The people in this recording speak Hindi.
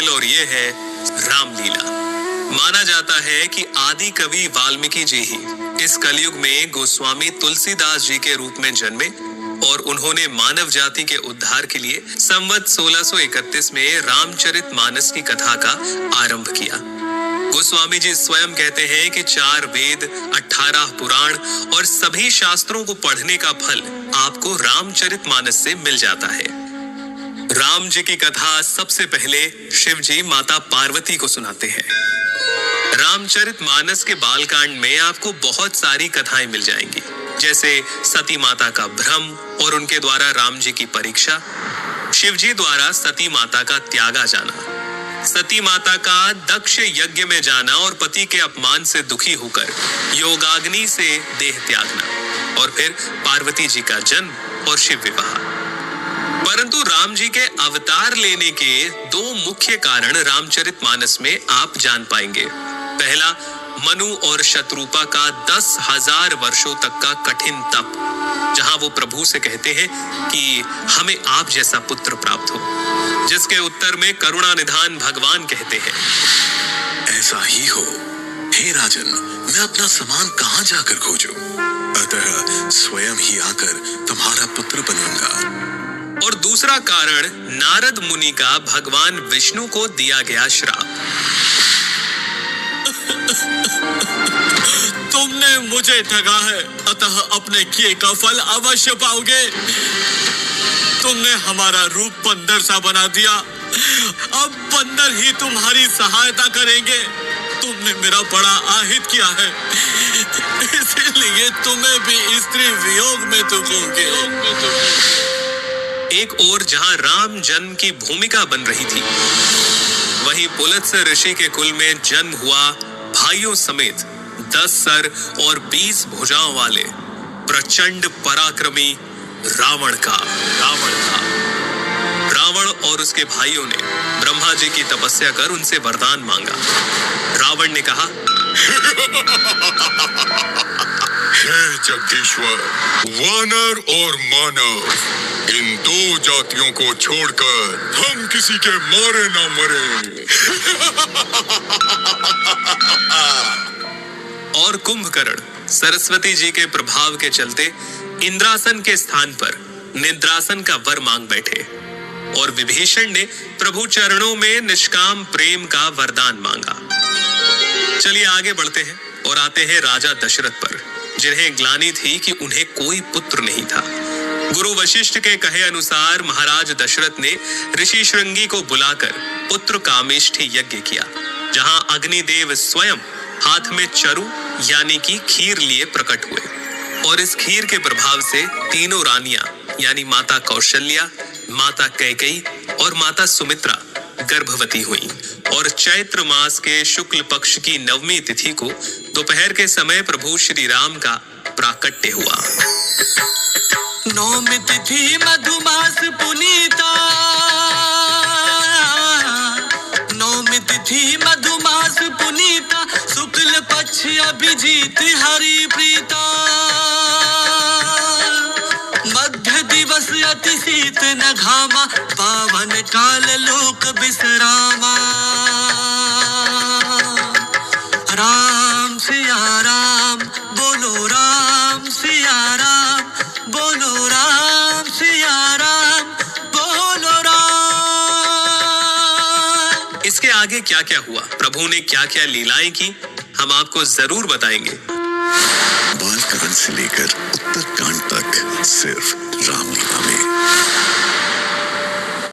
खेल और ये है रामलीला। माना जाता है कि आदि कवि वाल्मीकि जी ही इस कलयुग में गोस्वामी तुलसीदास जी के रूप में जन्मे और उन्होंने मानव जाति के उद्धार के लिए संवत 1631 में रामचरितमानस की कथा का आरंभ किया। गोस्वामी जी स्वयं कहते हैं कि 4 वेद, 18 पुराण और सभी शास्त्रों को पढ़ने का फल आपको रामचरितमानस से मिल जाता है। राम जी की कथा सबसे पहले शिव जी माता पार्वती को सुनाते हैं। रामचरितमानस के बालकांड में आपको बहुत सारी कथाएं मिल जाएंगी, जैसे सती माता का भ्रम और उनके द्वारा राम जी की परीक्षा, शिव जी द्वारा सती माता का त्यागा जाना, सती माता का दक्ष यज्ञ में जाना और पति के अपमान से दुखी होकर योगाग्नि से देह त्यागना, और फिर पार्वती जी का जन्म और शिव विवाह। परंतु राम जी के अवतार लेने के 2 मुख्य कारण रामचरितमानस में आप जान पाएंगे। पहला, मनु और शत्रुपा का 10,000 वर्षों तक का कठिन तप, जहां वो प्रभु से कहते हैं कि हमें आप जैसा पुत्र प्राप्त हो, जिसके उत्तर में करुणा निधान भगवान कहते हैं, ऐसा ही हो हे राजन, मैं अपना समान कहां जाकर खोजूं? अतः स्वयं ही आकर तुम्हारा पुत्र बनूंगा। और दूसरा कारण नारद मुनि का भगवान विष्णु को दिया गया श्राप। तुमने मुझे ठगा है, अतः अपने किए का फल अवश्य पाओगे। तुमने हमारा रूप बंदर सा बना दिया, अब बंदर ही तुम्हारी सहायता करेंगे। तुमने मेरा बड़ा आहित किया है, इसीलिए तुम्हें भी स्त्री वियोग में दुखोगे। एक ओर जहां राम जन्म की भूमिका बन रही थी, वहीं पुलत्स्य ऋषि के कुल में जन्म हुआ भाइयों समेत 10 सर और 20 भुजाओं वाले प्रचंड पराक्रमी रावण और उसके भाइयों ने ब्रह्मा जी की तपस्या कर उनसे वरदान मांगा। रावण ने कहा, हे जगदीश्वर, वानर और मानव, इन 2 जातियों को छोड़कर हम किसी के मारे ना मरे। और कुंभकर्ण सरस्वती जी के प्रभाव के चलते इंद्रासन के स्थान पर निद्रासन का वर मांग बैठे, और विभीषण ने प्रभु चरणों में निष्काम प्रेम का वरदान मांगा। चलिए आगे बढ़ते हैं और आते हैं राजा दशरथ पर, जिन्हें ग्लानि थी कि उन्हें कोई पुत्र नहीं था। गुरु वशिष्ठ के कहे अनुसार महाराज दशरथ ने ऋषि श्रृंगी को बुलाकर पुत्र कामेष्ठी यज्ञ किया, जहां अग्निदेव स्वयं हाथ में चरु यानी कि खीर लिए प्रकट हुए, और इस खीर के प्रभाव से तीनों रानियां यानी माता कौशल्या, माता कैकेयी और माता सुमित्रा गर्भवती हुईं, और चैत्र मास के शुक्ल पक्ष की 9वीं तिथि को दोपहर के समय प्रभु श्री राम का प्राकट्य हुआ। 9वीं तिथि मधुमास पुनीता, 9वीं तिथि मधुमास पुनीता, शुक्ल पक्ष अभिजीत हरि प्रीता, मध्य दिवस अति शीत न घामा, पावन काल लोक विश्रामा। राम सिया राम बोलो, राम सिया राम बोलो, राम सिया राम बोलो राम। इसके आगे क्या क्या हुआ, प्रभु ने क्या क्या लीलाएं की, हम आपको जरूर बताएंगे। बालकांड से लेकर उत्तरकांड तक सिर्फ